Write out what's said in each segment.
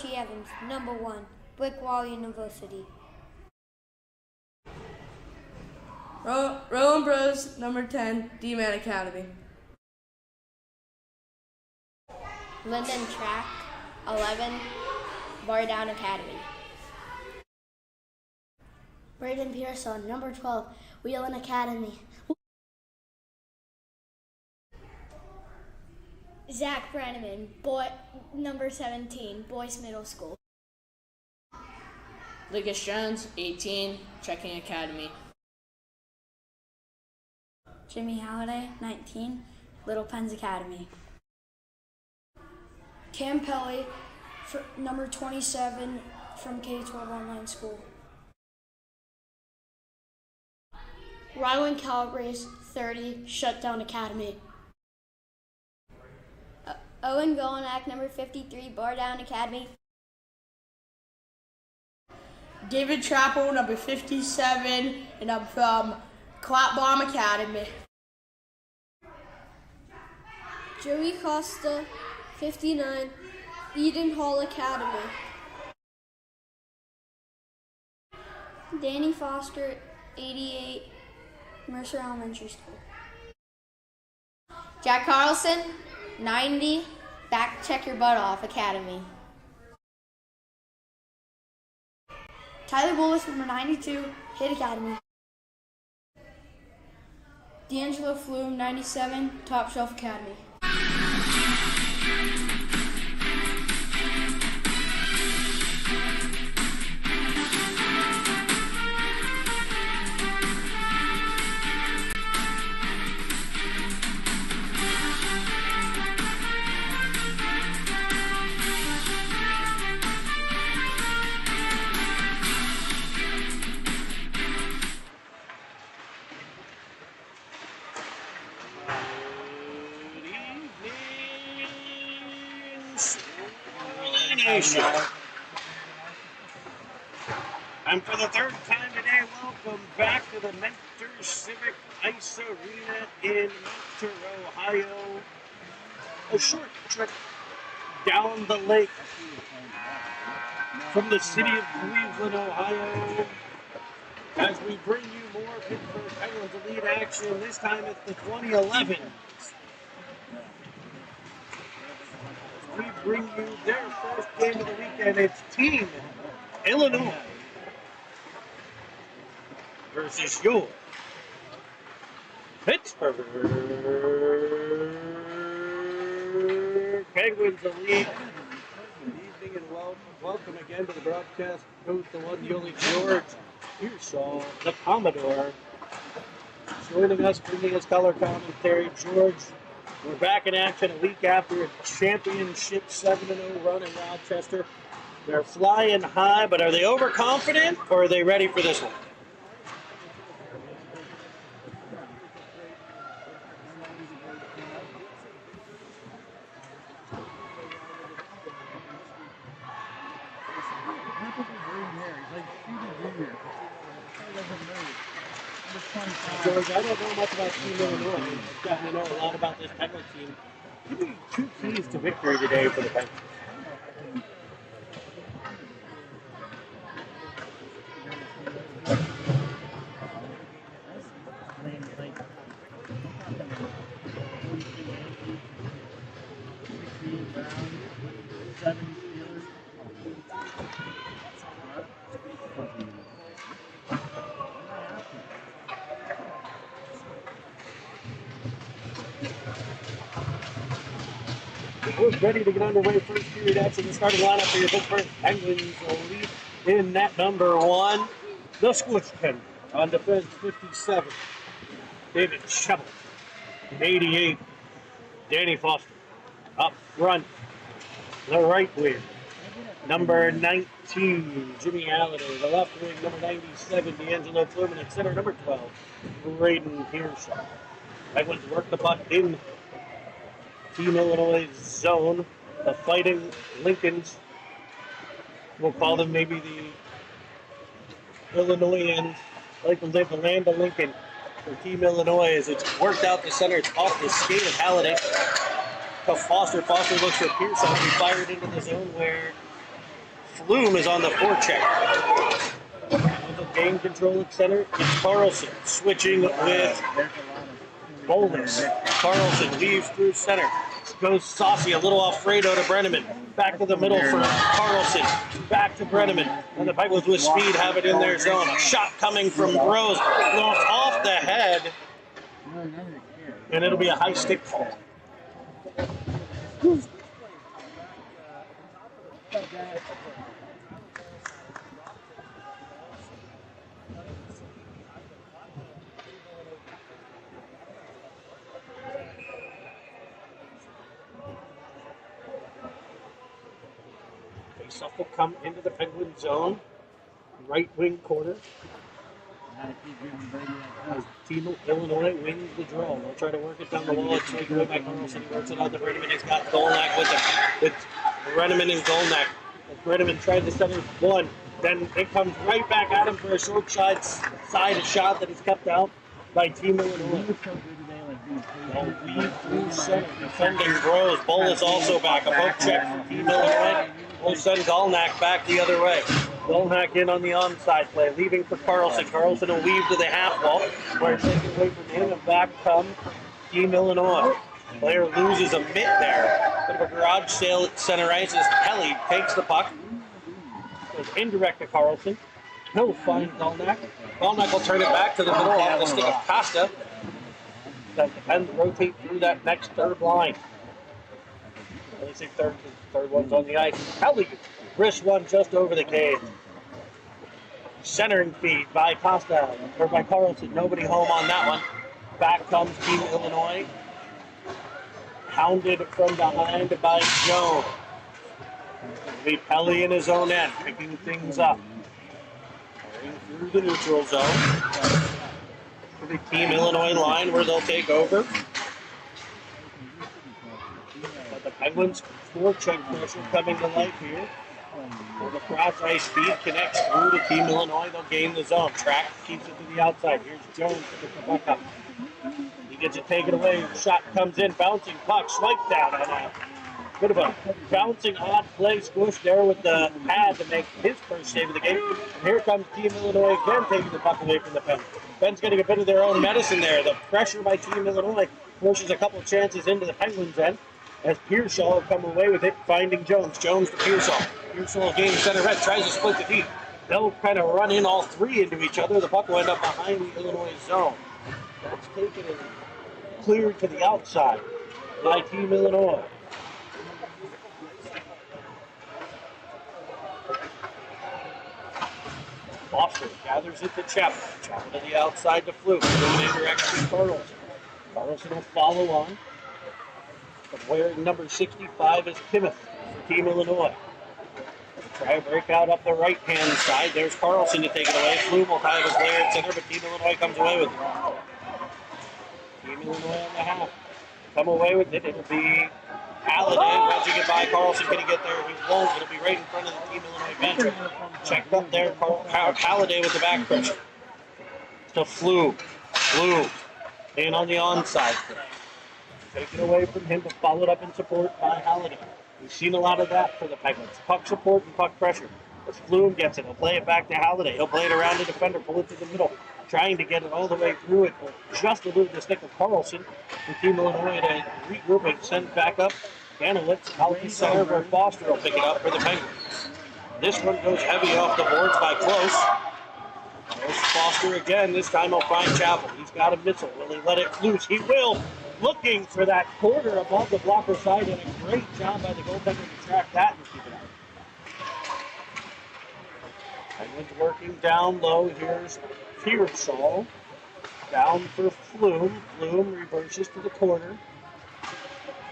Archie Evans, number 1, Brickwall University. Rowan Bros, number 10, D-Man Academy. Lyndon Track, 11, Bar Down Academy. Braden Pearson, number 12, Wheeling Academy. Zach Brenneman, number 17, Boyce Middle School. Lucas Jones, 18, Checking Academy. Jimmy Halliday, 19, Little Pens Academy. Cam Pelly, number 27, from K-12 online school. Rylan Calabrese, 30, Shutdown Academy. Owen Golinak, number 53, Bar Down Academy. David Chappell, number 57, and I'm from Clap Bomb Academy. Joey Costa, 59, Eden Hall Academy. Danny Foster, 88, Mercer Elementary School. Jack Carlson, 90, Back Check Your Butt Off Academy. Tyler Bullis, number 92, Hit Academy. D'Angelo Flume, 97, Top Shelf Academy. Nation. And for the third time today, welcome back to the Mentor Civic Ice Arena in Mentor, Ohio. A short trip down the lake from the city of Cleveland, Ohio, as we bring you more Pittsburgh Penguins Elite action. This time it's the 2011. We bring you their first game of the weekend. It's Team Illinois versus your Pittsburgh Penguins Elite. Good evening and welcome again to the broadcast booth, the one, the only George Pearsall, the Commodore, joining us, bringing us color commentary. George, we're back in action a week after a championship 7-0 run in Rochester. They're flying high, but are they overconfident or are they ready for this one? George, I don't know much about Team Illinois. I've gotten to know a lot about this Penguin team. Give me 2 keys to victory today for the Penguins. We're ready to get underway. First period action. The starting lineup for your Pittsburgh Penguins Elite in net number 1. The Squish Pen on defense, 57. David Shovel, 88. Danny Foster up front. The right wing, number 19. Jimmy Halliday. The left wing, number 97. D'Angelo Flume. And center, number 12. Braden Pearson. Penguins work the puck in Team Illinois zone. The Fighting Lincolns, we'll call them maybe the Illinoisans, like the land of Lincoln for Team Illinois, as it's worked out the center. It's off the skate of Halliday to Foster. Foster looks for Pearson. He fired into the zone where Flume is on the forecheck. Game control at center. It's Carlson switching with Bolus. Carlson leaves through center. Goes Saucy, a little Alfredo to Brenneman. Back to the middle for Carlson. Back to Brenneman. And the Penguins with speed have it in their zone. A shot coming from Rose. Off the head. And it'll be a high stick call. Faceoff will come into the Penguin zone. Right wing corner. Team Illinois wins the draw. They'll try to work it down the wall. It's taken away by Carlson. He works it out to Brenneman. He's got Golnack with him. With Brenneman and Golnack. Brenneman tried to center one. Then it comes right back at him for a short side shot that is kept out by Team Illinois. They'll weave through center. Defending Rose. Bolus also back. A poke check from Team Illinois. We'll send Golnack back the other way. Golnack in on the onside play, leaving for Carlson. Carlson will weave to the half wall, where it's taken away from him, and back comes Team Illinois. Player loses a mitt there. Bit of a garage sale at center ice as Kelly takes the puck. Goes indirect to Carlson. He'll find Golnack. Golnack will turn it back to the middle off the stick of Costa. That depends rotate through that next third line. I say third one's on the ice. Kelly wrist one just over the cage. Centering feed by Costa, or by Carlson. Nobody home on that one. Back comes Team Illinois. Hounded from behind by Jones. Lee Pelly in his own end, picking things up. Going through the neutral zone. For the Team Illinois line where they'll take over. But the Penguins forecheck pressure coming to life here. Where the cross ice feed connects through to Team Illinois, they'll gain the zone. Track keeps it to the outside. Here's Jones to pick the puck up. He gets it taken away. Shot comes in, bouncing puck, swipe down on a bit of a bouncing odd play squish there with the pad to make his first save of the game. And here comes Team Illinois again, taking the puck away from the Pens. Pens getting a bit of their own medicine there. The pressure by Team Illinois pushes a couple chances into the Penguins' end. As Pearsall will come away with it, finding Jones. Jones to Pearsall. Pearsall gains center red, tries to split the feet. They'll kind of run in all three into each other. The puck will end up behind the Illinois zone. That's taken and cleared to the outside by Team Illinois. Foster gathers it to Chapel. Chapel to the outside to Fluke. Going indirect to Carlson. Carlson will follow on. But wearing number 65 is Timoth for Team Illinois. Try a breakout up the right-hand side. There's Carlson to take it away. Flume will tie his player at center, but Team Illinois comes away with it. Team Illinois on the half. Come away with it. It'll be Halliday wedging it by Carlson. Can he get there? He won't. It'll be right in front of the Team Illinois bench. Checked up there. Halliday with the back pressure. To Flume. Flume in on the onside. Taken away from him, but followed up in support by Halliday. We've seen a lot of that for the Penguins. Puck support and puck pressure. As Flume gets it, he'll play it back to Halliday. He'll play it around the defender, pull it to the middle, trying to get it all the way through it. Just a little the stick of Carlson for Team Illinois to regroup and send back up. Danilitz out the center where Foster will pick it up for the Penguins. This one goes heavy off the boards by Close. There's Foster again. This time he'll find Chapel. He's got a missile. Will he let it loose? He will. Looking for that corner above the blocker side, and a great job by the goaltender to track that and keep it out. Penguins working down low. Here's Pearsall. Down for Flume. Flume reverses to the corner.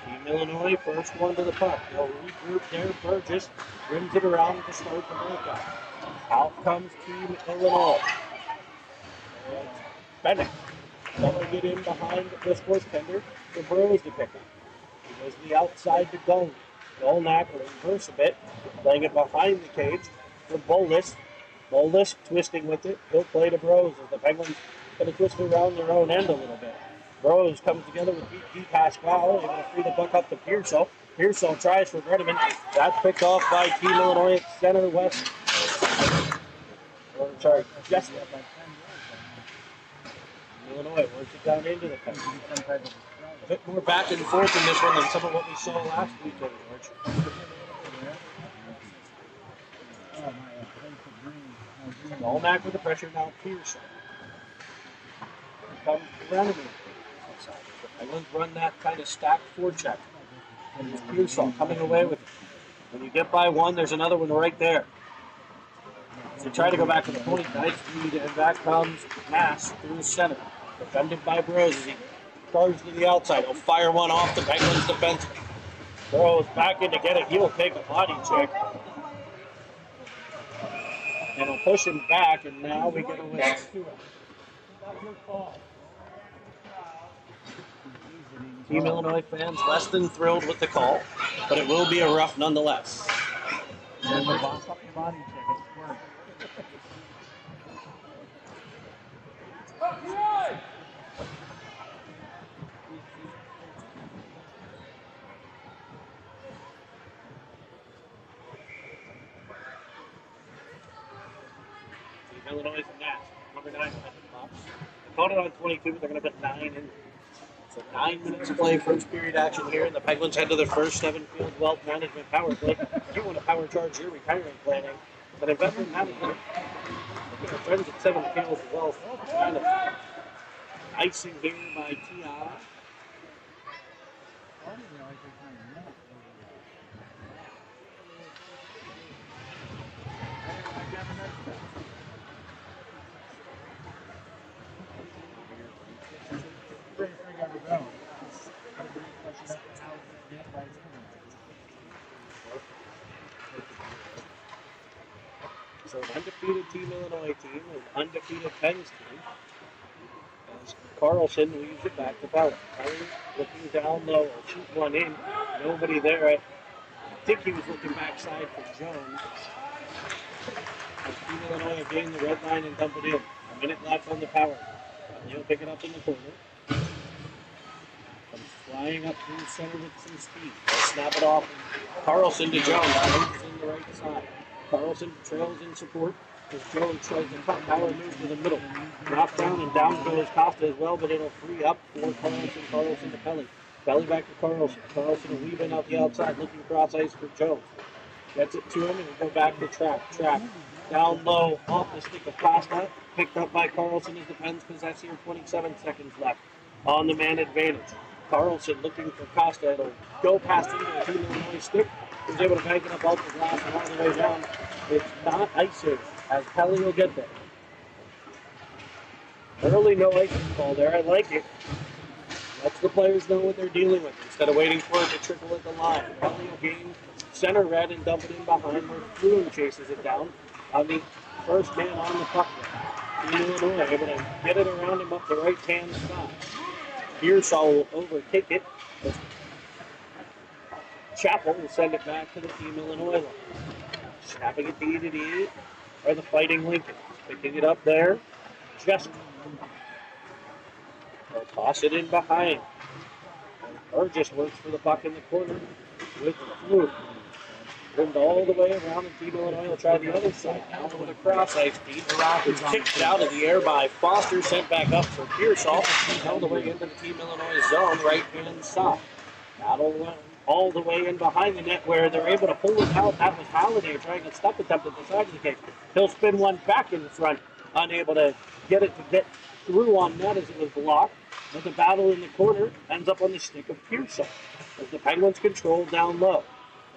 Team Illinois, first one to the puck. They'll regroup there. Burgess brings it around to start the breakout. Out comes Team Illinois. Bennett. They'll get in behind the sports tender for Burrows to pick up. He goes to the outside to Golnack. Golnack will reverse a bit, playing it behind the cage for Bolus. Bolus twisting with it. He'll play to Burrows as the Penguins going to twist around their own end a little bit. Rose comes together with D. Pascal. They're going to free the puck up to Pearsall. Pearsall tries for Brenneman. That's picked off by Team Illinois at center west. Jesse. Illinois works it down into the pen. A bit more back and forth in this one than some of what we saw last weekend, George. Allmack with the pressure now. Pearsall. Here comes Brenneman. Penguins run that kind of stacked forecheck. And it's Pearsall coming away with it. When you get by one, there's another one right there. So try to go back to the point. Nice feed, and back comes Mass through the center. Defended by Bros as he charges to the outside. He'll fire one off the Penguins defense. Bros back in to get it. He'll take a body check. And he'll push him back, and now we get a whistle. Team Illinois fans less than thrilled with the call, but it will be a rough nonetheless. Illinois and Nats, number 9 on the box. They called it on 22, but they're going to put 9 in. So 9 minutes to play, first period action here, and the Penguins head to their first Seven-Field Wealth Management power play. If you want to power charge your retirement planning, but investment management, look at our friends at Seven-Field Wealth, kind of icing here by T.I. So an undefeated Team Illinois team, an undefeated Pens team. As Carlson leaves it back to Bell. Kelly looking down low, will shoot one in. Nobody there. I think he was looking backside for Jones. As Team Illinois gain the red line and dump it in. A minute left on the power. He'll pick it up in the corner. Comes flying up through center with some speed. They'll snap it off. Carlson to Jones. Jones in the right side. Carlson trails in support as Jones tries to cut power move to the middle. Drop down and down goes Costa as well, but it'll free up for Carlson. Carlson to Pelly. Pelly back to Carlson. Carlson weaving out the outside, looking cross ice for Jones. Gets it to him and go back to Trap. Trap down low off the stick of Costa. Picked up by Carlson as the Pens possess here. 27 seconds left on the man advantage. Carlson looking for Costa. It'll go past into the Team Illinois stick. He's able to bank it up off the glass and all the way down. It's not icing as Pelly will get there. Early no icing call there. I like it. Lets the players know what they're dealing with instead of waiting for it to trickle at the line. Pelly will gain center red and dump it in behind where Flume chases it down on the first man on the puck. Team Illinois able to get it around him up the right-hand side. Pearsall will overtake it. Chapel will send it back to the Team Illinois line. Snapping it D are the Fighting Lincoln. Picking it up there. Jessica. They'll toss it in behind. Burgess works for the puck in the corner with Fluke. Turned all the way around, and Team Illinois will try the other side now with a cross ice feed. It's kicked out of the air by Foster, sent back up for Pearsall. All the way into the Team Illinois zone, right-hand side. Battle went all the way in behind the net where they're able to pull it out. That was Halliday trying to stop attempt at the side of the cage. He'll spin one back in front, unable to get it to get through on net as it was blocked. But the battle in the corner ends up on the stick of Pearsall as the Penguins control down low.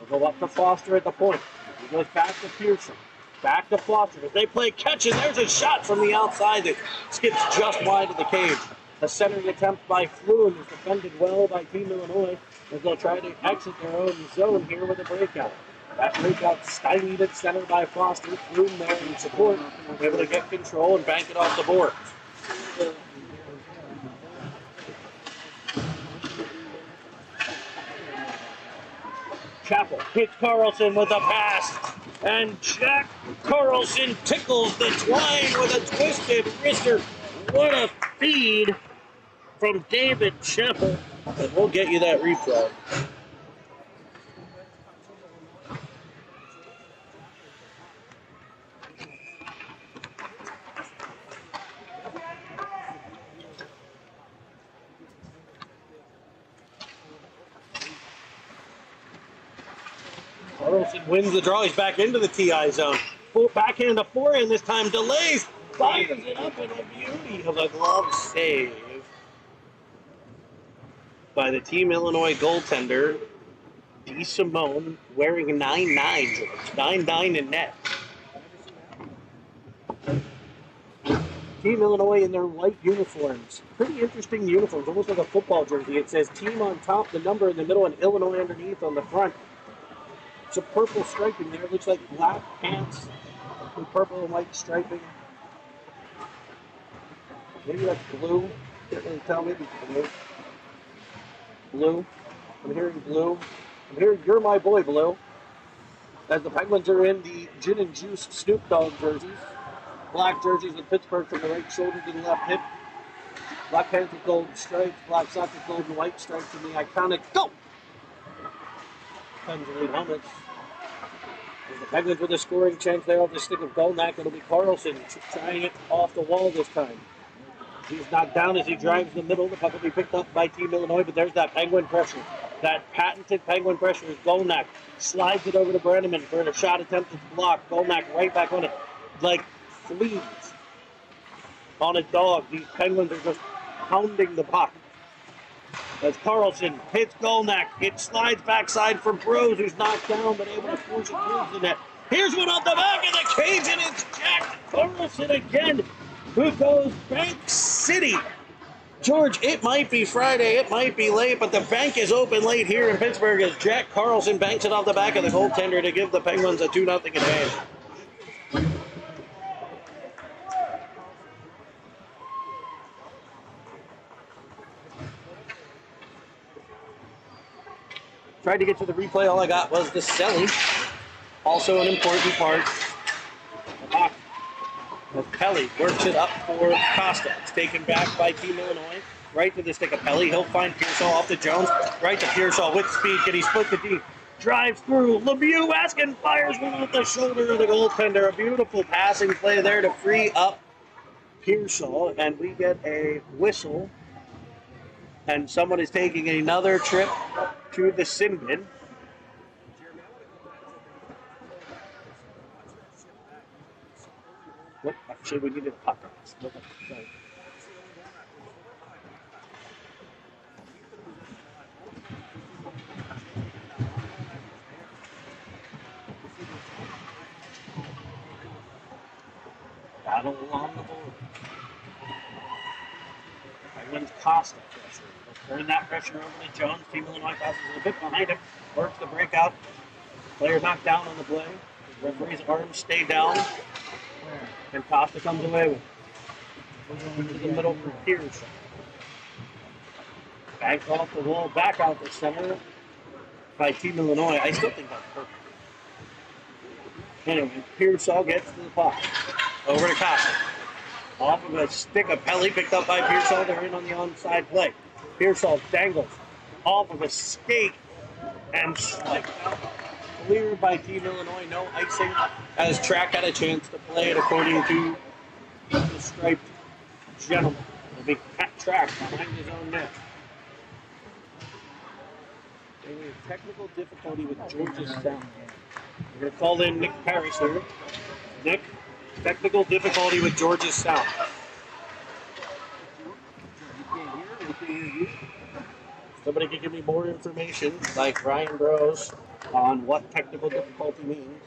They'll go up to Foster at the point. He goes back to Pearson. Back to Foster. As they play catch, and there's a shot from the outside that skips just wide of the cage. A centering attempt by Flume is defended well by Team Illinois as they'll try to exit their own zone here with a breakout. That breakout stymied at center by Foster. Flume there in support, able to get control and bank it off the boards. Chapel hits Carlson with a pass, and Jack Carlson tickles the twine with a twisted wrister. What a feed from David Chapel, and we'll get you that replay. Carlson wins the draw. He's back into the TI zone. Backhand to forehand this time. Delays. Fires it up with a beauty of a glove save by the Team Illinois goaltender, DeSimone, wearing 9-9, George. 9-9 in net. Team Illinois in their white uniforms. Pretty interesting uniforms, almost like a football jersey. It says team on top, the number in the middle, and Illinois underneath on the front. Some purple striping there. It looks like black pants with purple and white striping. Maybe that's blue. Can't really tell. Maybe blue. Blue. I'm hearing blue. I'm hearing You're My Boy Blue. As the Penguins are in the Gin and Juice Snoop Dogg jerseys. Black jerseys with Pittsburgh from the right shoulder to the left hip. Black pants with gold stripes. Black socks with gold and white stripes. And the iconic Go! Penguins helmets. There's the Penguins with a scoring chance there off the stick of Golnack. It'll be Carlson trying it off the wall this time. He's knocked down as he drives the middle. The puck will be picked up by Team Illinois, but there's that Penguin pressure. That patented Penguin pressure is Golnack. Slides it over to Brenneman for a shot attempt that's blocked. Golnack right back on it. Like fleas on a dog. These Penguins are just pounding the puck. As Carlson hits Golnack, it slides backside for Bros, who's knocked down, but able to force it towards the net. Here's one off the back of the cage, and it's Jack Carlson again, who goes Bank City. George, it might be Friday, it might be late, but the bank is open late here in Pittsburgh as Jack Carlson banks it off the back of the goaltender to give the Penguins a 2-0 advantage. Tried to get to the replay. All I got was the Selly. Also an important part. As Pelly works it up for Costa. It's taken back by Team Illinois. Right to the stick of Pelly. He'll find Pearsall off to Jones. Right to Pearsall with speed. Can he split the D? Drives through. Lemieux Askin fires one off the shoulder of the goaltender. A beautiful passing play there to free up Pearsall. And we get a whistle. And someone is taking another trip to the sin bin. What? Actually, we needed a puck. Sorry. Battle along the board. Penguins Costa pressure. Turn that pressure over to Jones. Team Illinois passes a bit behind him. Works the breakout. Player knocked down on the play. The referee's arms stay down. And Costa comes away with it. Into the middle for Pierce. Back off the wall, back out the center by Team Illinois. I still think that's perfect. Anyway, Pearsall gets to the puck. Over to Costa. Off of a stick of Pelly picked up by Pearsall. They're in on the onside play. Pearsall dangles off of a skate and like cleared by Team Illinois. No icing as Track had a chance to play it according to the striped gentleman. It'll be Track behind his own net. A technical difficulty with George's sound. We're going to call in Nick Parrish here. Nick, technical difficulty with George's sound. Somebody can give me more information, like Ryan Bros, on what technical difficulty means.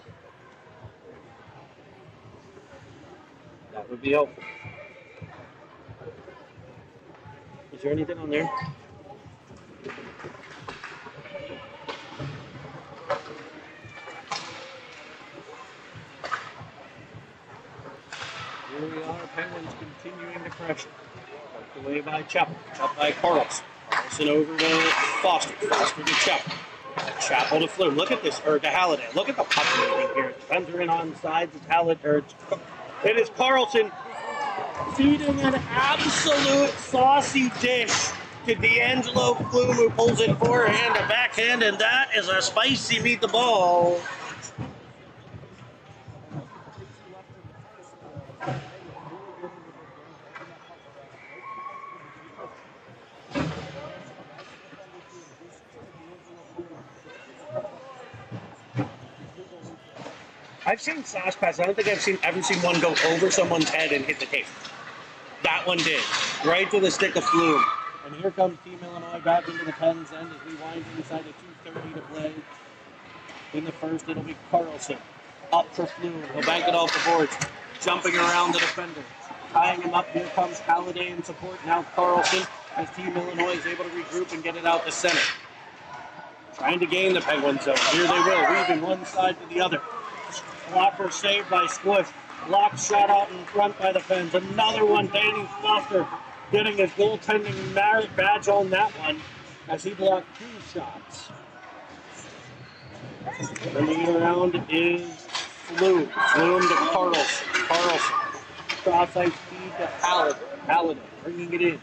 That would be helpful. Is there anything on there? Here we are, Penguins continuing to pressure. Poked away by Chapel, up by Carlson. Carlson over to Foster. Foster to Chapel. Chapel to Flume. Look at this, or to Halliday. Look at the puck moving here. Defender in on sides. It's Halliday. It is Carlson feeding an absolute saucy dish to D'Angelo Flume, who pulls it forehand to backhand, and that is a spicy meatball. I've seen sauce pass. I don't think I've ever seen one go over someone's head and hit the tape. That one did, right to the stick of Flume. And here comes Team Illinois back into the Penn's end as we wind inside of 2:30 to play. In the first, it'll be Carlson. Up for Flume. He'll bank it off the boards. Jumping around the defender. Tying him up. Here comes Halliday in support. Now Carlson as Team Illinois is able to regroup and get it out to center. Trying to gain the Penguin zone. Here they will, weaving one side to the other. Blocker saved by Squish. Block shot out in front by the Pens. Another one, Danny Foster getting his goaltending merit badge on that one as he blocked 2 shots. Coming around is Flume. Flume to Carlson. Carlson. Cross-ice feed to Halliday. Bringing it in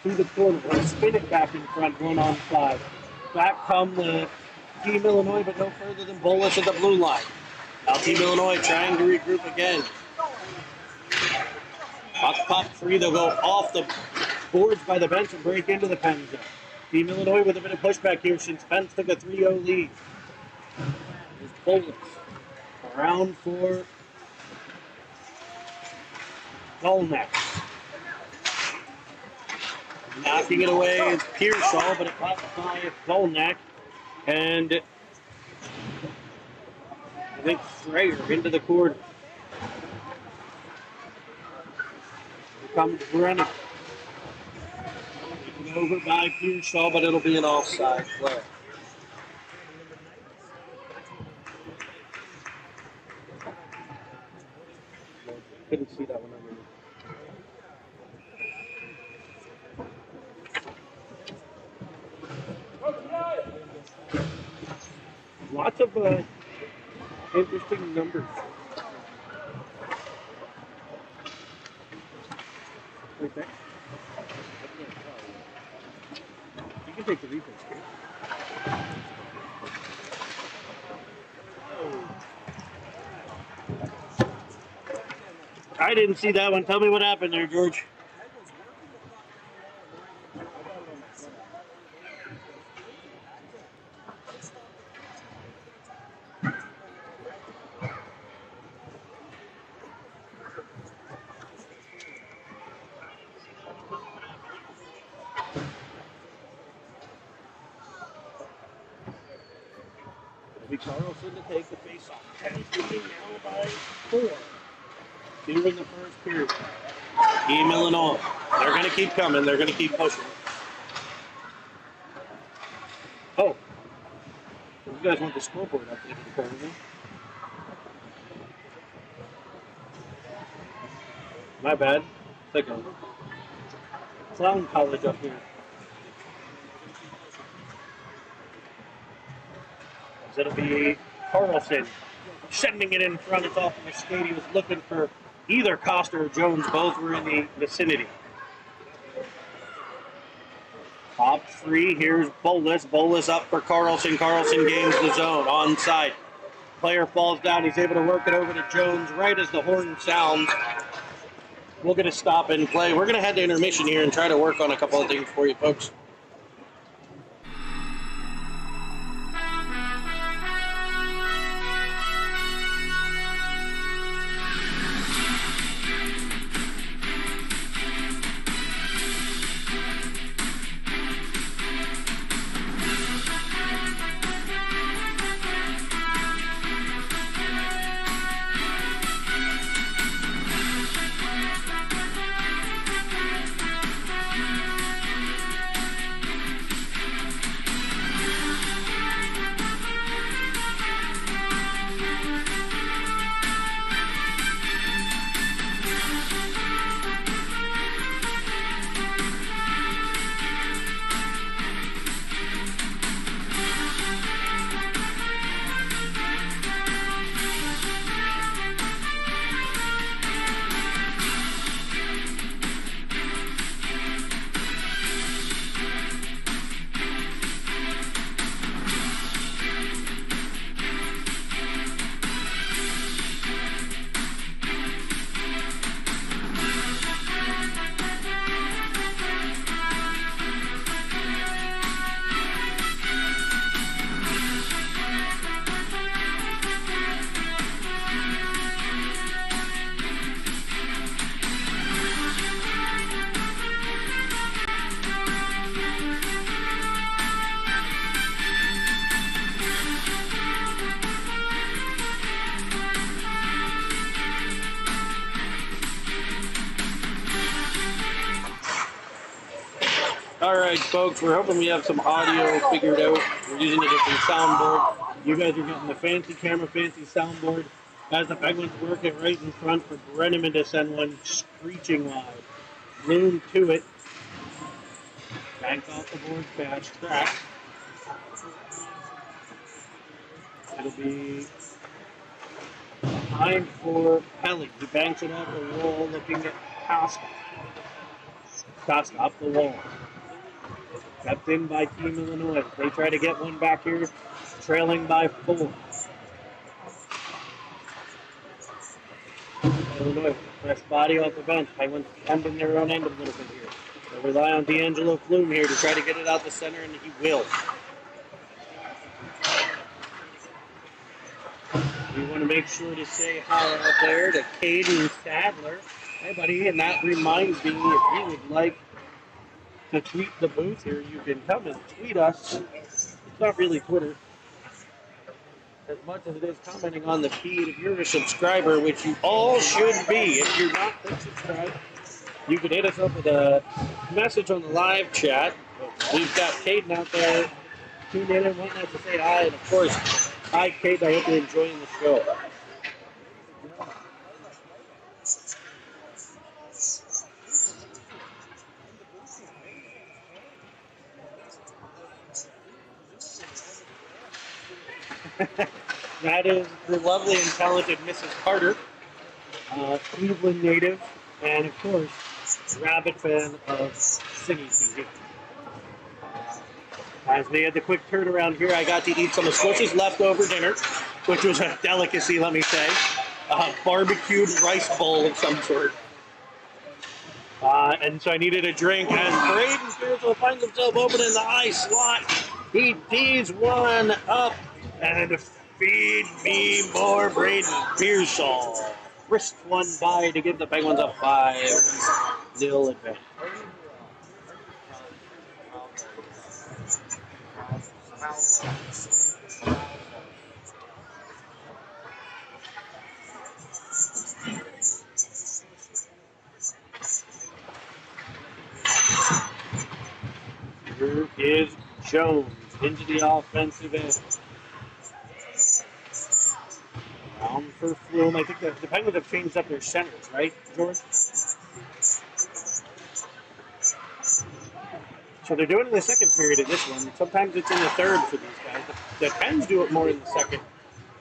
to the corner. Let's spin it back in front, 1-on-5. Back come the Team Illinois, but no further than Bolus at the blue line. Now Team Illinois trying to regroup again. Puck pop free. They'll go off the boards by the bench and break into the Pens zone. Team Illinois with a bit of pushback here since Pens took a 3-0 lead. There's Bolus. Around for Dolnack. Knocking it away is Pearsall, but it caught by Dolnack. And I think Schreier into the corner. Here comes Brennan. Taken over by Pearsall, but it'll be an offside play. Couldn't see that one underneath. Lots of interesting numbers. Right there. You can take the replay. I didn't see that one. Tell me what happened there, George. Carlson to take the face-off. Pens leading now by 4. Here in the first period. Team Illinois. They're going to keep coming. They're going to keep pushing. Oh. You guys want the scoreboard up into the corner? My bad. Take over. Clown college up here. It'll be Carlson sending it in front. It's off of the skate. He was looking for either Costa or Jones. Both were in the vicinity. Top 3. Here's Bolus. Bolus up for Carlson. Carlson gains the zone. Onside. Player falls down. He's able to work it over to Jones right as the horn sounds. We'll get a stop and play. We're going to head to intermission here and try to work on a couple of things for you folks. right, folks, we're hoping we have some audio figured out. We're using a different soundboard. You guys are getting the fancy camera, fancy soundboard. As the Penguins work it right in front for Brenneman to send one screeching wide. Bloom to it. Banks off the board, fast track. It'll be behind for Pelly. He banks it off the wall, looking at Costa. Costa up the wall. Kept in by Team Illinois. They try to get one back here, trailing by 4. Illinois, fresh body off the bench. Penguins pumping their own end a little bit here. They'll rely on D'Angelo Flume here to try to get it out the center, and he will. We want to make sure to say hi out there to Caden Sadler. Hey, buddy, and that reminds me, if you would like to tweet the booth here, you can come and tweet us. It's not really Twitter, as much as it is commenting on the feed. If you're a subscriber, which you all should be, if you're not, then subscribe. You can hit us up with a message on the live chat. We've got Caden out there tuned in and wanting us to say hi. And of course, hi, Caden. I hope you're enjoying the show. That is the lovely and talented Mrs. Carter, Cleveland native, and of course, rabid fan of Singing TV. As we had the quick turnaround here, I got to eat some of Swish's leftover dinner, which was a delicacy, let me say. A barbecued rice bowl of some sort. And so I needed a drink, as Braden Spiritual finds himself open in the high slot. He tees one up, and feed me more Braden Pearsall. Wrist one by to give the Penguins a 5-0 advantage. Here is Jones into the offensive end. Down for Flume. I think the Penguins have changed up their centers, right, George? So they're doing it in the second period of this one. Sometimes it's in the third for these guys. The Pens do it more in the second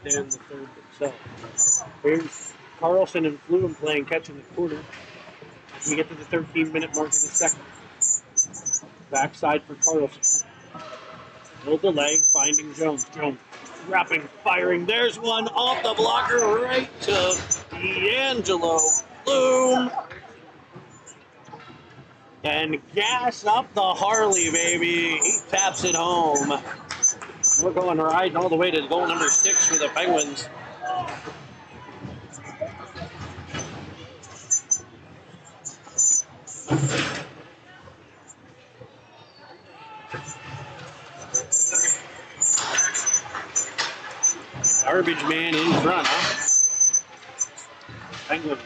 than the third themselves. Here's Carlson and Flume playing catch in the quarter. As we get to the 13-minute mark of the second. Backside for Carlson. No delay, finding Jones. Jones wrapping, firing. There's one off the blocker right to D'Angelo Flume. And gas up the Harley, baby. He taps it home. We're going right all the way to goal number 6 for the Penguins. Garbage man in front, huh? Penguins.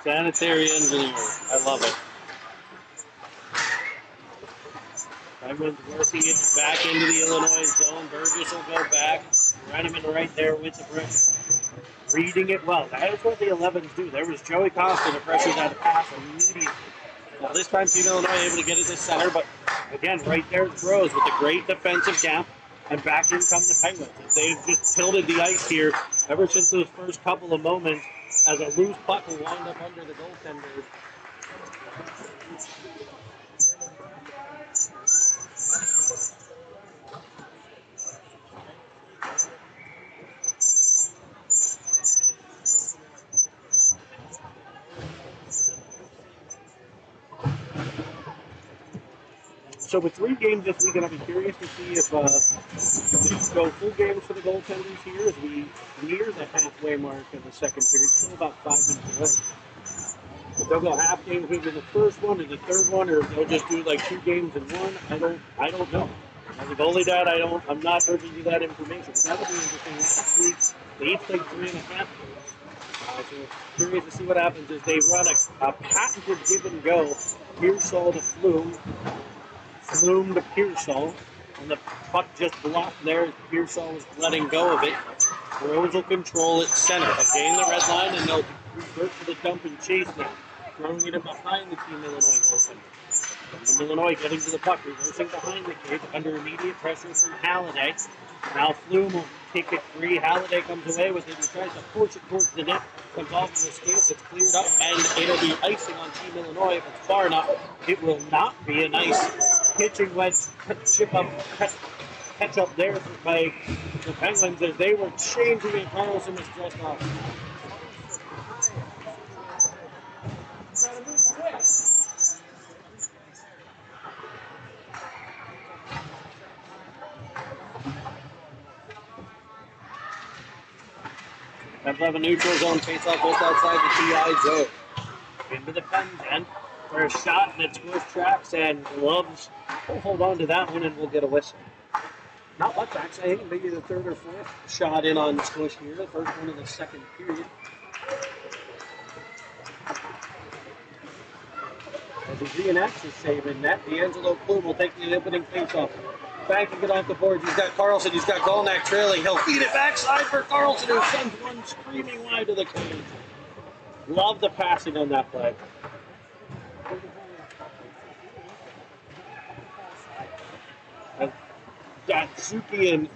Sanitary engineer. I love it. Penguins working it back into the Illinois zone. Burgess will go back. Brenneman right there with the brick. Reading it well. That is what the 11s do. There was Joey Costa that pressured that pass immediately. Well, this time Team Illinois able to get it to center, but again, right there it grows with a great defensive gap, and back in come the Penguins. They've just tilted the ice here ever since those first couple of moments, as a loose puck will wind up under the goaltender. So with 3 games this week, and I'll be curious to see if they go full games for the goaltenders here as we near the halfway mark of the second period. Still about 5 minutes away. If they'll go half games into the first one and the third one, or if they'll just do like 2 games in one, I don't know. As a goalie dad, I'm not privy to that information. But that'll be interesting. Last week they each played 3.5 games. So curious to see what happens as they run a patented give and go. Pearsall to Flume. Flume to Pearsall. And the puck just blocked there as Pearsall was letting go of it. Rose will control it center. They gain the red line and they'll revert to the dump and chase now. Throwing it in behind the Team Illinois goaltender. Team Illinois getting to the puck, reversing behind the cage under immediate pressure from Halliday. Now Flume will take it free. Halliday comes away with it and tries to force it towards the net. Comes off of the skates, it's cleared up, and it'll be icing on Team Illinois. If it's far enough, it will not be. A nice pitching wedge chip up, catch up there by the Penguins as they were changing and Carlson was just off. Penguins have a neutral zone face-off just outside the TI zone. Into the Pens end for a shot, and it scores tracks, and Gloves will hold on to that one, and we'll get a whistle. Not much, actually. I think maybe the third or fourth shot in on Squish here, the first one of the second period. As the GNX is saving net, D'Angelo Plume will take the opening face-off. Banking it off the board. He's got Carlson. He's got Golnack trailing. He'll feed it backside for Carlson, who sends one screaming wide to the cage. Love the passing on that play. And Datsuki and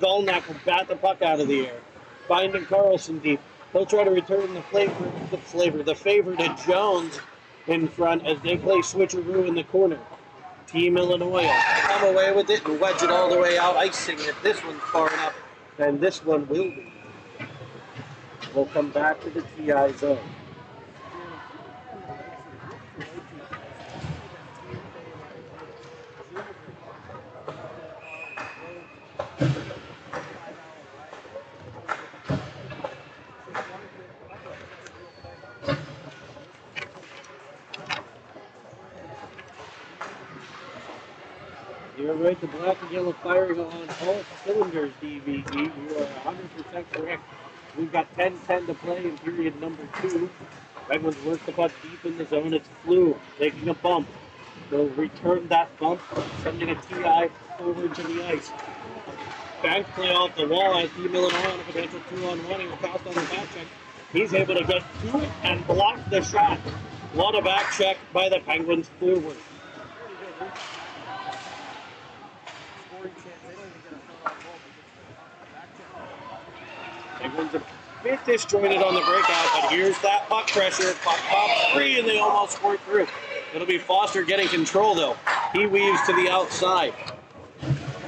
Golnack will bat the puck out of the air. Finding Carlson deep. He'll try to return the favor to Jones in front as they play switcheroo in the corner. Team Illinois come away with it and wedge it all the way out, icing it. This one's far enough, and this one will be. We'll come back to the TI zone. You're right, the black and yellow firing on all cylinders, DVE. You are 100% correct. We've got 10-10 to play in period number 2. Penguins work the puck deep in the zone. It's Flume taking a bump. They'll return that bump, sending a TI over to the ice. Bank play off the wall as Team Illinois on a potential 2-on-1. He will cost on the back check. He's able to get to it and block the shot. What a back check by the Penguins forward. Penguins a bit disjointed on the breakout, but here's that puck pressure. Puck pops free, and they almost squirt through. It'll be Foster getting control, though. He weaves to the outside.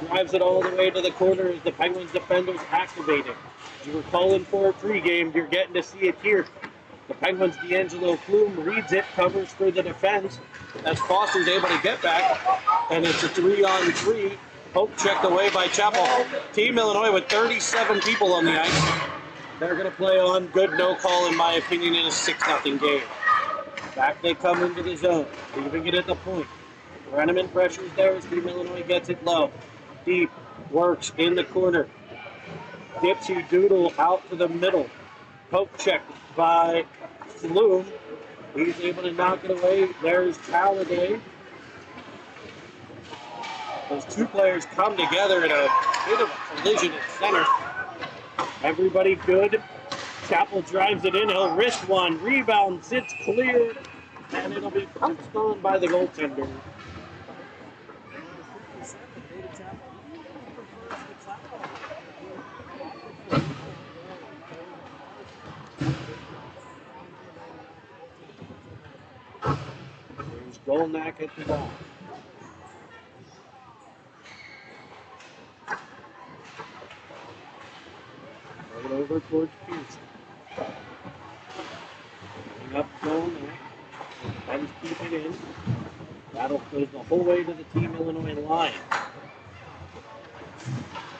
Drives it all the way to the corner as the Penguins defenders activate it. As you were calling for a pregame, you're getting to see it here. The Penguins' D'Angelo Plume reads it, covers for the defense. As Foster's able to get back, and it's a 3-on-3. Poke checked away by Chappell. Team Illinois with 37 people on the ice. They're going to play on. Good no call, in my opinion, in a 6-0 game. Back they come into the zone, leaving it at the point. Brenneman pressures there as Team Illinois gets it low. Deep, works in the corner. Dipsy Doodle out to the middle. Poke check by Flume. He's able to knock it away. There's Halliday. Those two players come together in a bit of a collision at center. Everybody good. Chappell drives it in. He'll wrist one. Rebound sits clear. And it'll be pounced on by the goaltender. There's Golnack at the ball. Over towards Pearson. Bring up Golnack. Pens keep it in. That'll goes the whole way to the Team Illinois line.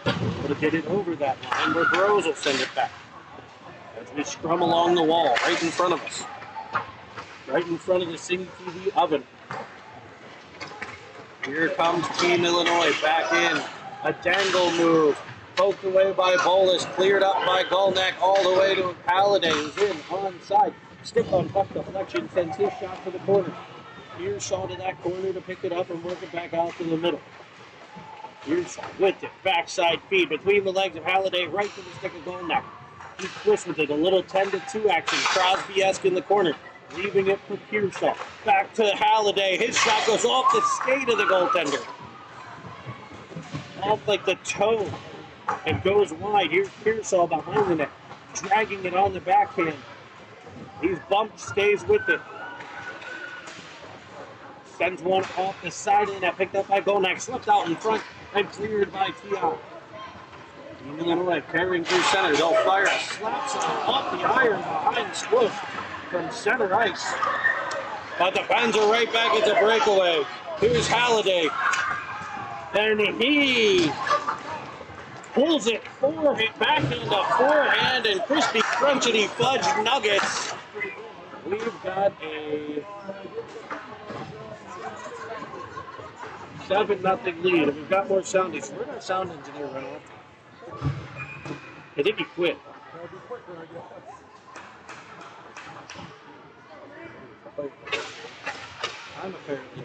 Able to get it over that line where Bros will send it back. As we scrum along the wall, right in front of us. Right in front of the Sing TV oven. Here comes Team Illinois back in. A dangle move. poked away by Bolus, cleared up by Golnack all the way to Halliday, who's in onside. Stick on puck deflection sends his shot to the corner. Pearsall to that corner to pick it up and work it back out to the middle. Pearsall with it, backside feed between the legs of Halliday, right to the stick of Golnack. He twists with it, a little 10-2 action, Crosby-esque in the corner, leaving it for Pearsall. Back to Halliday, his shot goes off the skate of the goaltender. Off like the toe, and goes wide. Here's Pearsall behind the net, dragging it on the backhand. He's bumped, stays with it. Sends one off the side of the net, picked up by Golnack, slipped out in front, and cleared by Tia. Illinois carrying through center. They'll fire a slap shot off the iron behind Squish from center ice. But the fans are right back at the breakaway. Here's Halliday. And he pulls it forehand, backhand to forehand, and crispy, crunchity fudge nuggets. We've got a 7-0 lead, and we've got more soundies. Where'd our sound engineer run off? I think he quit. I'm apparently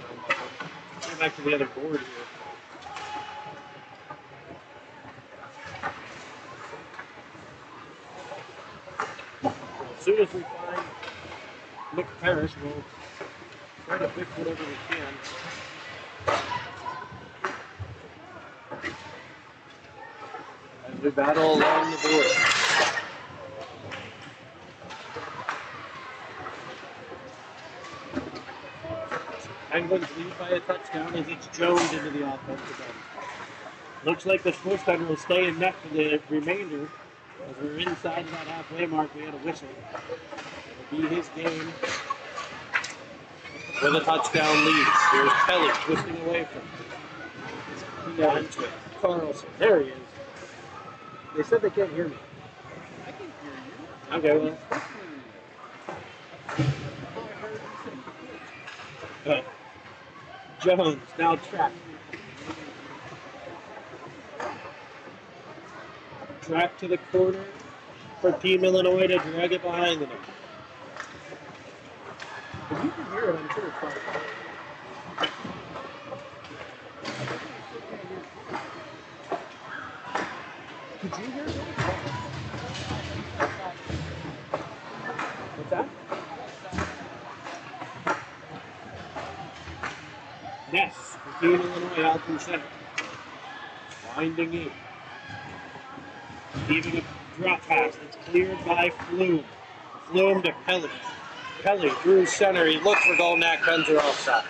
going back to the other board here. As soon as we find Nick Parrish, we'll try to fix whatever we can. As we battle along the board. Penguins lead by a touchdown as it's Jones into the offensive end. Looks like the Sportscenter will stay in net for the remainder. As we're inside of that halfway mark, we had a whistle. It'll be his game with a touchdown lead. Here's Kelly twisting away from him. Carlson. There he is. They said they can't hear me. I can hear you. Okay, well. Jones now trapped. Trapped to the corner for Team Illinois to drag it behind the net. If you can hear it, I'm sure it's fine. Could you hear it? What's that? Ness for Team Illinois out through center. Winding in. Leaving a drop pass that's cleared by Flume. Flume to Pelly. Pelly through center. He looks for Golnack. Pens are offside.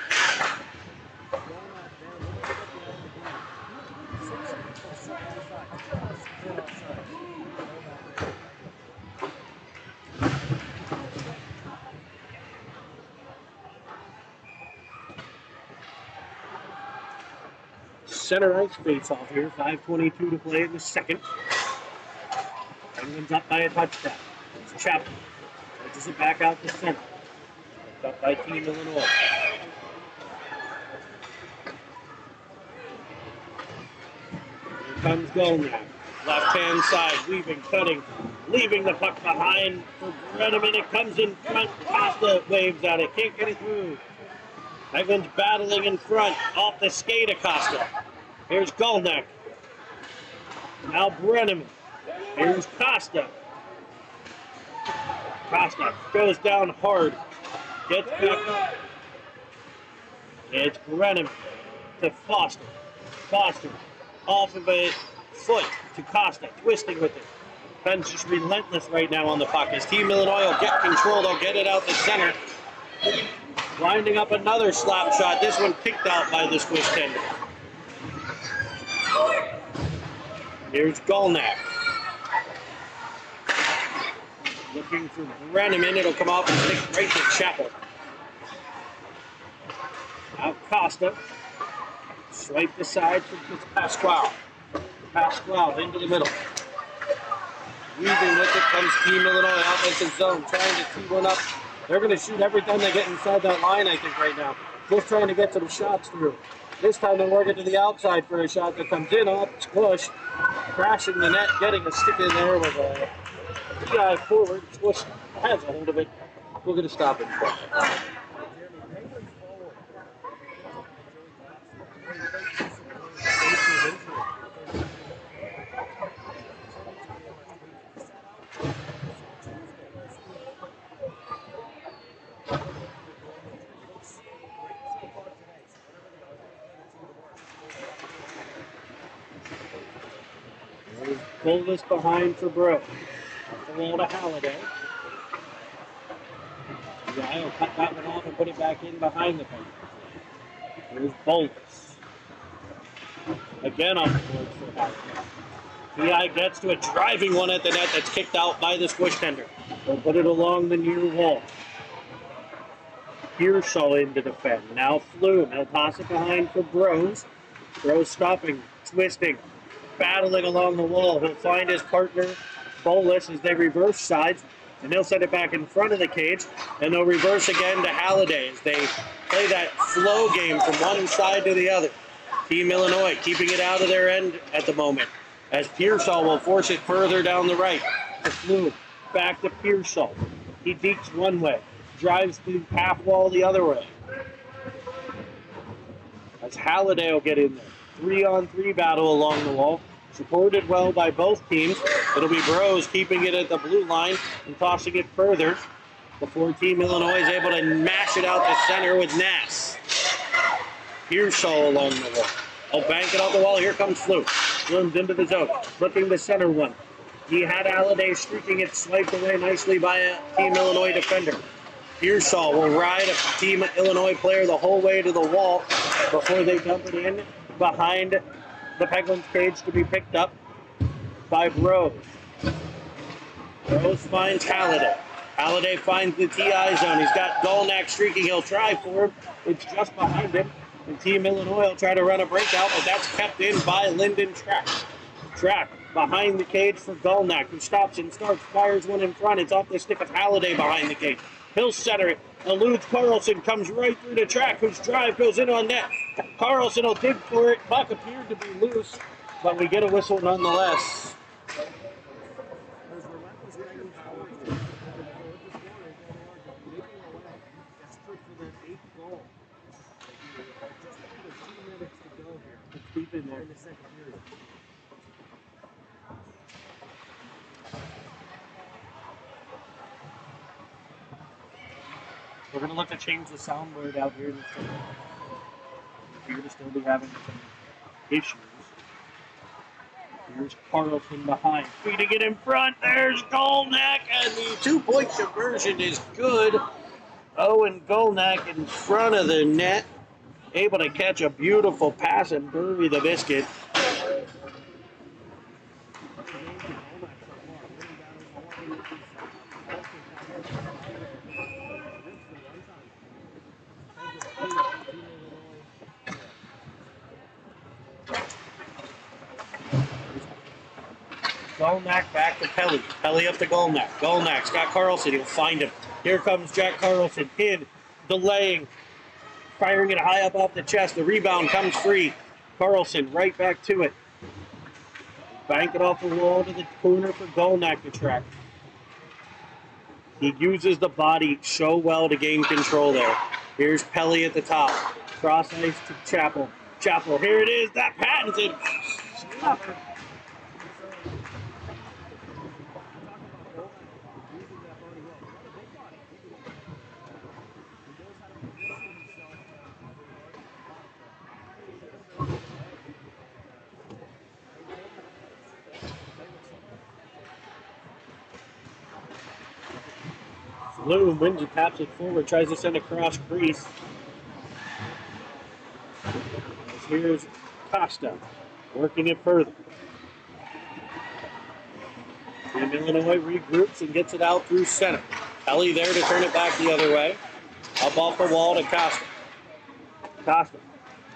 Center ice face off here. 5:22 to play in the second. Penguins up by a touchdown. It's Chapel. Edges it back out to center. It's up by Team Illinois. Here comes Golnack. Left-hand side, weaving, cutting, leaving the puck behind for Brenneman. It comes in front. Costa waves at it. Can't get it through. Penguins battling in front. Off the skate of Costa. Here's Golnack. Now Brenneman. Here's Costa. Costa goes down hard. Gets back up. It's Brenneman to Foster. Foster off of a foot to Costa. Twisting with it. Ben's just relentless right now on the puck. As Team Illinois will get control. They'll get it out the center. Winding up another slap shot. This one kicked out by the Swiss tender. Here's Golnack. Looking for Brenneman. It'll come off and stick right to Chapel. Now Costa. Swipe the side for Pasquale. Pasquale into the middle. Weaving with it comes Team Illinois offensive zone. Trying to tee one up. They're going to shoot every time they get inside that line, I think, right now. Just trying to get some shots through. This time they work it to the outside for a shot that comes in off Squish, crashing the net, getting a stick in there with a PI forward. Squish has a hold of it. We're going to stop it. Bolus behind for Bro. Off the wall to Halliday. Yeah, he'll cut that one off and put it back in behind the pen. Here's Bolus. Again on the board for Halliday. PI gets to it, driving one at the net that's kicked out by the Squish tender. They'll put it along the near wall. Pearsall in to defend. Now Flume. He'll toss it behind for Bros. Bros stopping, twisting, battling along the wall. He'll find his partner, Bolus, as they reverse sides, and he'll send it back in front of the cage, and they'll reverse again to Halliday as they play that flow game from one side to the other. Team Illinois keeping it out of their end at the moment, as Pearsall will force it further down the right to Flume. Back to Pearsall. He dekes one way, drives the half wall the other way. As Halliday will get in there. 3-on-3 battle along the wall, supported well by both teams. It'll be Bros keeping it at the blue line and tossing it further before Team Illinois is able to mash it out the center with Nass. Pearsall along the wall. I'll bank it off the wall. Here comes Flume. Flume's into the zone, flipping the center one. He had Halliday streaking it, swiped away nicely by a Team Illinois defender. Pearsall will ride a Team Illinois player the whole way to the wall before they dump it in behind the Penguins cage to be picked up by Bros. Bros finds Halliday. Halliday finds the TI zone. He's got Golnack streaking. He'll try for him. It's just behind him. And Team Illinois will try to run a breakout, but that's kept in by Lyndon Track. Track behind the cage for Golnack, who stops and starts, fires one in front. It's off the stick of Halliday behind the cage. He'll center it. Eludes Carlson, comes right through the Track, whose drive goes in on net. Carlson will dig for it. Puck appeared to be loose, but we get a whistle nonetheless. Deep in there. We're going to look to change the soundboard out here. Appear to still be having some issues. Here's Carlson behind. Feeding it in front. There's Golnack, and the 2-point conversion is good. Owen Golnack in front of the net. Able to catch a beautiful pass and bury the biscuit. Golnack back to Pelly. Pelly up to Golnack. Golnack's got Carlson. He'll find him. Here comes Jack Carlson. In, delaying. Firing it high up off the chest. The rebound comes free. Carlson right back to it. Bank it off the wall to the corner for Golnack to track. He uses the body so well to gain control there. Here's Pelly at the top. Cross ice to Chappell. Chappell, here it is. That patented. Flume wins it, taps it forward, tries to send across crease. Here's Costa, working it further. Team Illinois regroups and gets it out through center. Ellie there to turn it back the other way. Up off the wall to Costa. Costa,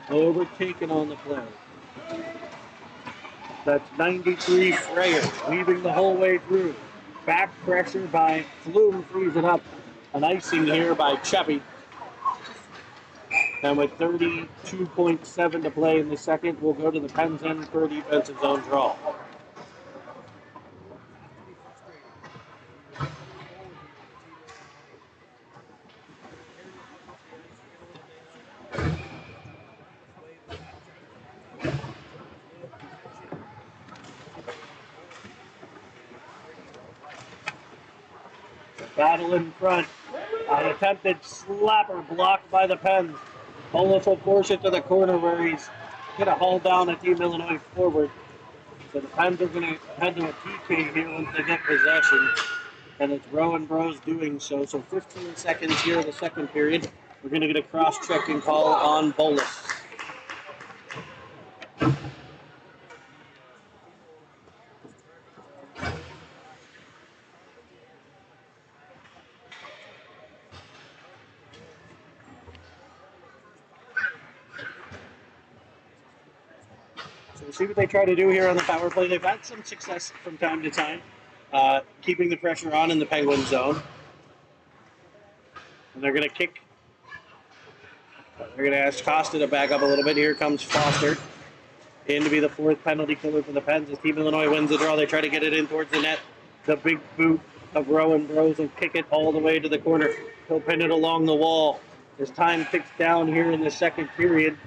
overtaken on the play. That's 93 Freyer, weaving the whole way through. Back pressure by Flume, frees it up. An icing here by Cheppy. And with 32.7 to play in the second, we'll go to the Pens end for a defensive zone draw. Battle in front. An attempted slapper blocked by the Pens. Bolus will force it to the corner where he's going to haul down a Team Illinois forward. So the Pens are going to head to a PK here once they get possession. And it's Rowan Bros doing so. So 15 seconds here in the second period. We're going to get a cross-checking call on Bolus. We'll see what they try to do here on the power play. They've had some success from time to time, keeping the pressure on in the Penguin zone. And they're going to kick. They're going to ask Costa to back up a little bit. Here comes Foster in to be the fourth penalty killer for the Pens. As Team Illinois wins the draw, they try to get it in towards the net. The big boot of Rowan Bros and kick it all the way to the corner. He'll pin it along the wall. As time ticks down here in the second period,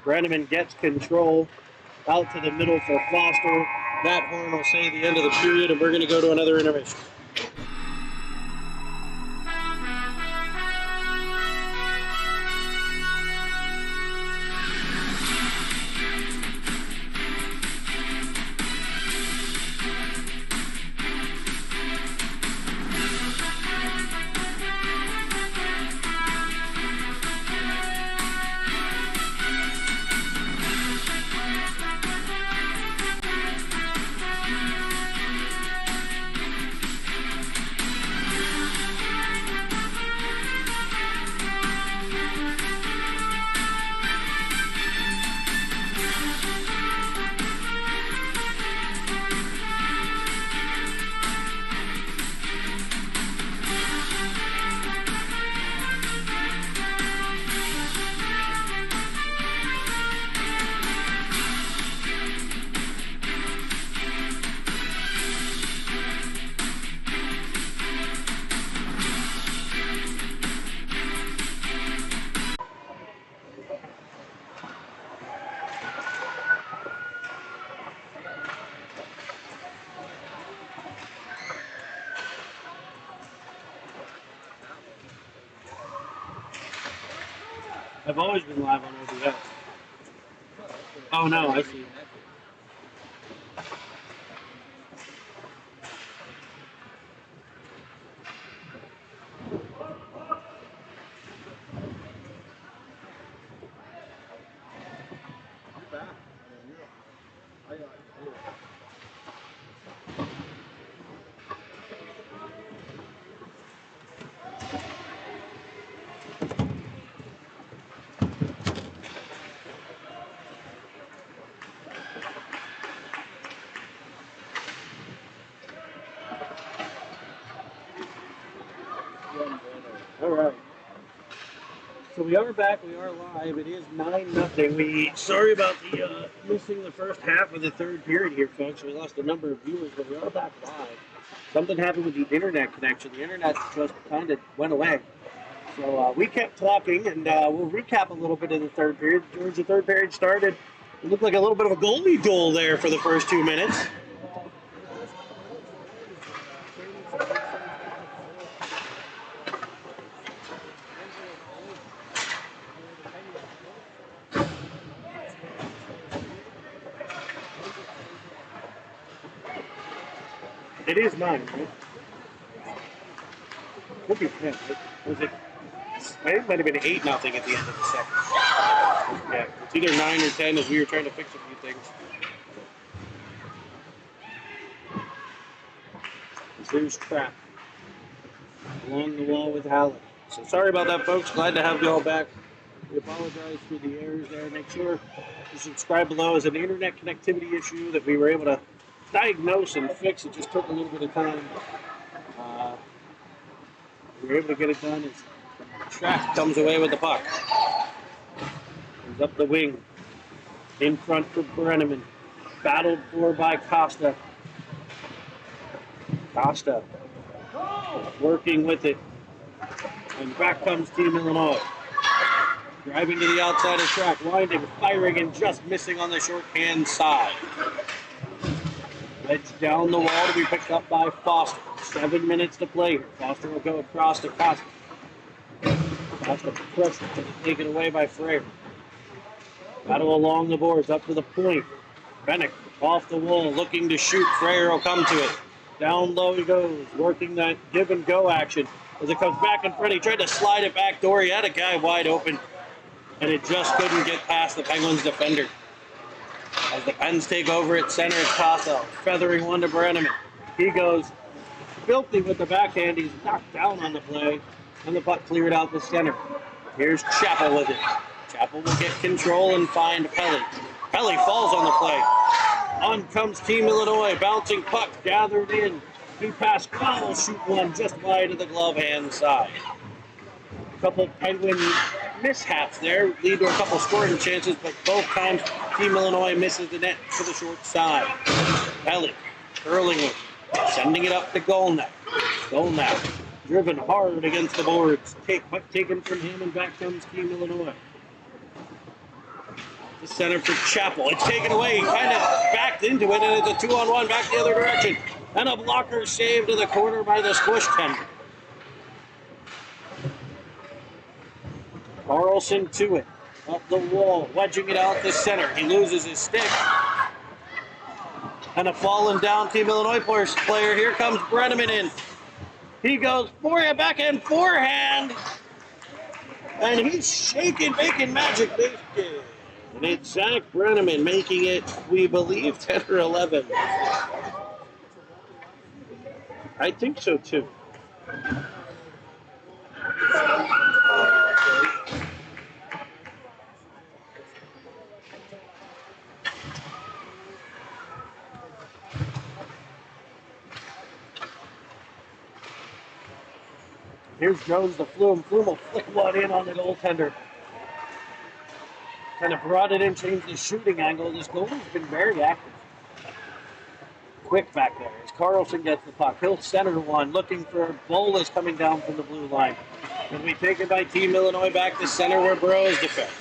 Brenneman gets control. Out to the middle for Foster. That horn will say the end of the period, and we're going to go to another intermission. I've always been live on OBS. Oh no, I see. All right. So we are back. We are live. It is 9-0. Sorry about the missing the first half of the third period here, folks. We lost a number of viewers, but we are back live. Something happened with the internet connection. The internet just kind of went away. So we kept talking, and we'll recap a little bit of the third period. George, the third period started. It looked like a little bit of a goalie duel there for the first 2 minutes. It is 9, right? Could be 10, right? Was it? It might have been 8-0 at the end of the second. Yeah, it's either 9 or 10 as we were trying to fix a few things. There's Trap along the wall with Hallen. So sorry about that, folks. Glad to have you all back. We apologize for the errors there. Make sure to subscribe below. As an internet connectivity issue that we were able to diagnose and fix. It just took a little bit of time. We were able to get it done as Track comes away with the puck. He's up the wing. In front for Brenneman. Battled for by Costa. Costa working with it. And back comes Team Illinois. Driving to the outside of track, winding, firing, and just missing on the shorthand side. Wedge down the wall to be picked up by Foster. 7 minutes to play here. Foster will go across to Costa. Costa pressure taken away by Frere. Battle along the boards, up to the point. Rennick off the wall, looking to shoot. Frere will come to it. Down low he goes, working that give and go action. As it comes back in front, he tried to slide it back door. He had a guy wide open, and it just couldn't get past the Penguins defender. As the Pens take over at center, it's Costa, feathering one to Brenneman. He goes filthy with the backhand. He's knocked down on the play, and the puck cleared out the center. Here's Chappell with it. Chappell will get control and find Pelly. Pelly falls on the play. On comes Team Illinois, bouncing puck gathered in. He passed foul, shoot one just wide of the glove hand side. A couple Penguin mishaps there lead to a couple scoring chances, but both times Team Illinois misses the net to the short side. Pelly curling it, sending it up to Golnack. Golnack driven hard against the boards. Puck taken from him, and back comes Team Illinois. The center for Chappell. It's taken away. He kind of backed into it, and it's a 2-on-1 back the other direction. And a blocker save to the corner by the squish tender. Carlson to it. Up the wall, wedging it out the center. He loses his stick. And a fallen down Team Illinois player. Here comes Brenneman in. He goes backhand forehand. And he's shaking, making magic. And it's Zach Brenneman making it, we believe, 10 or 11. I think so, too. Here's Jones to Flume. Flume will flick one in on the goaltender. Kind of brought it in, changed the shooting angle. This goalie's been very active. Quick back there as Carlson gets the puck. He'll center one, looking for Bolas coming down from the blue line. It'll be taken by Team Illinois back to center where Burrows defends.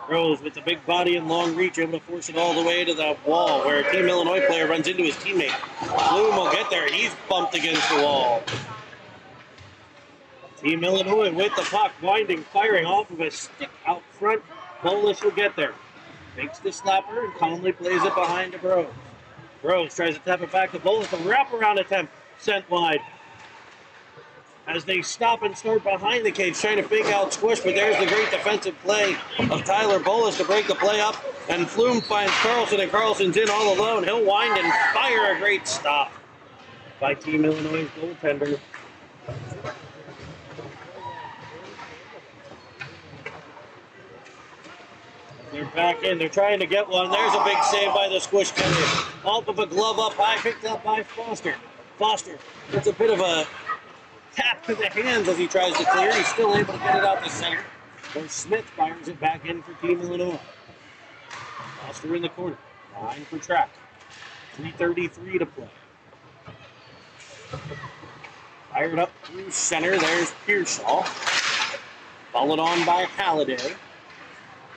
Burrows with the big body and long reach, able to force it all the way to the wall where a Team Illinois player runs into his teammate. Flume will get there. He's bumped against the wall. Team Illinois with the puck, winding, firing off of a stick out front. Bolas will get there. Makes the slapper and calmly plays it behind to Burrows. Burrows tries to tap it back to Bolas. The wraparound attempt sent wide. As they stop and start behind the cage, trying to fake out Squish, but there's the great defensive play of Tyler Bolas to break the play up. And Flume finds Carlson, and Carlson's in all alone. He'll wind and fire a great stop by Team Illinois' goaltender. They're back in. They're trying to get one. There's a big save by the Squish tender. Off of a glove up high, picked up by Foster. Foster gets a bit of a tap to the hands as he tries to clear. He's still able to get it out the center. Where Smith fires it back in for Team Illinois. Foster in the corner. Line for track. 3:33 to play. Fired up through center. There's Pearsall. Followed on by Halliday.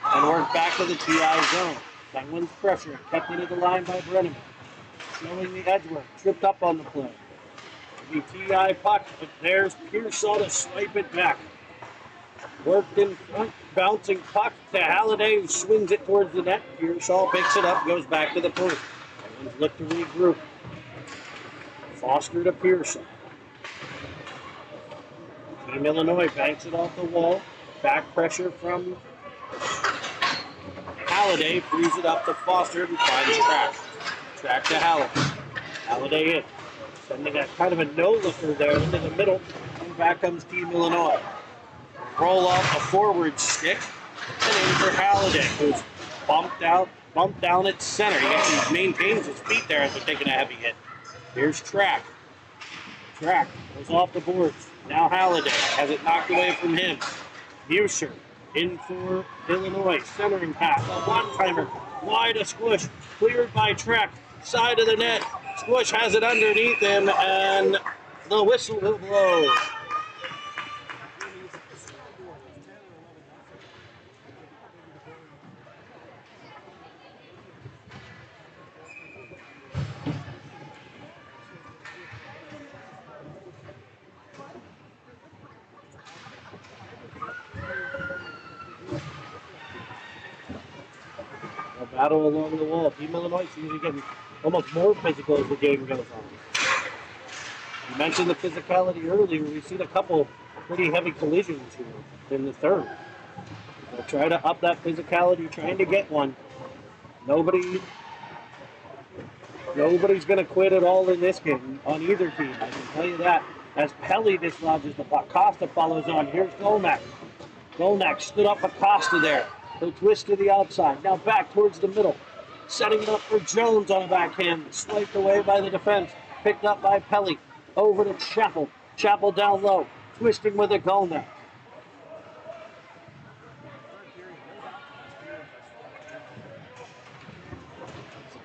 And worked back to the TI zone. Penguins pressure. Kept into the line by Brenneman. Showing the edge work. Tripped up on the play. The TI puck, but there's Pearsall to swipe it back. Worked in front, bouncing puck to Halliday, who swings it towards the net. Pearsall picks it up, goes back to the point. Penguins look to regroup. Foster to Pearsall. Team Illinois banks it off the wall. Back pressure from Halliday, frees it up to Foster and finds Track. Track to Halliday. Halliday in. Sending a kind of a no-looker there into the middle. And back comes Team Illinois. Roll off a forward stick. And in for Halliday, who's bumped down at center. He actually maintains his feet there after taking a heavy hit. Here's Track. Track goes off the boards. Now Halliday has it knocked away from him. Buscher in for Illinois. Centering pass, a one-timer, wide of Squish, cleared by Trek, side of the net. Squish has it underneath him, and the whistle will blow. A battle along the wall. Team Illinois seems to be getting almost more physical as the game goes on. You mentioned the physicality earlier. We've seen a couple pretty heavy collisions here in the third. They'll try to up that physicality, trying to get one. Nobody's going to quit at all in this game on either team. I can tell you that. As Pelly dislodges the puck, Costa follows on. Here's Golnak. Golnak stood up for Costa there. He'll twist to the outside. Now back towards the middle. Setting it up for Jones on a backhand. Swiped away by the defense. Picked up by Pelly. Over to Chappell. Chappell down low. Twisting with a Golnak.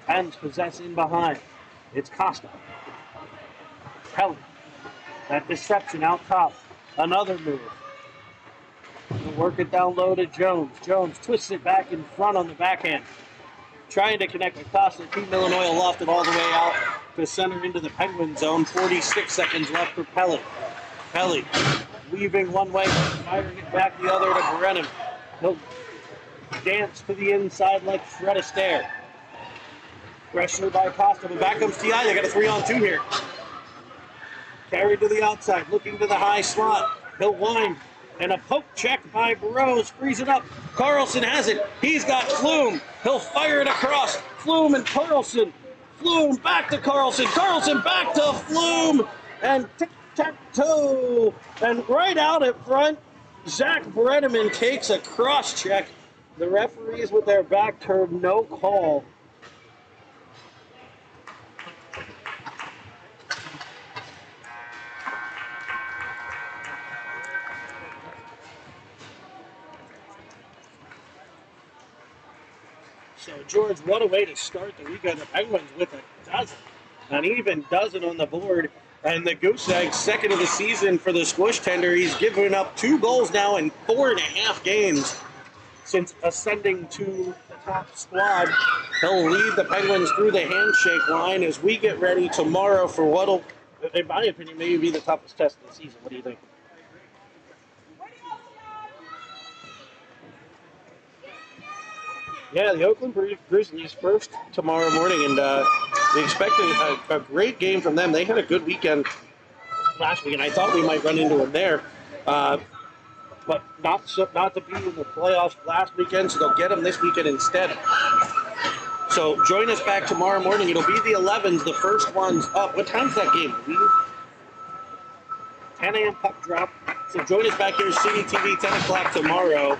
Pens possess in behind. It's Costa. Pelly. That deception out top. Another move. He'll work it down low to Jones. Jones twists it back in front on the backhand. Trying to connect with Costa. Team Illinois loft it all the way out to center into the Penguin zone. 46 seconds left for Pelly. Pelly weaving one way, firing it back the other to Brennan. He'll dance to the inside like Fred Astaire. Pressure by Costa, but back comes T.I. They got a 3-on-2 here. Carried to the outside, looking to the high slot. He'll wind, and a poke check by Burroughs frees it up. Carlson has it. He's got Flume. He'll fire it across. Flume and Carlson. Flume back to Carlson. Carlson back to Flume. And tic-tac-toe. And right out in front, Zach Bredeman takes a cross check. The referees with their back turned, no call. So, George, what a way to start the weekend. The Penguins with a dozen, an even dozen on the board. And the Goose Egg, second of the season for the Squish Tender. He's given up 2 goals now in 4.5 games since ascending to the top squad. He'll lead the Penguins through the handshake line as we get ready tomorrow for what'll, in my opinion, maybe be the toughest test of the season. What do you think? Yeah, the Oakland Grizzlies first tomorrow morning, and we expect a great game from them. They had a good weekend last week, and I thought we might run into them there, but not to be in the playoffs last weekend, so they'll get them this weekend instead. So join us back tomorrow morning. It'll be the 11s, the first ones up. What time's that game? 10 a.m. puck drop. So join us back here, City TV, 10 o'clock tomorrow.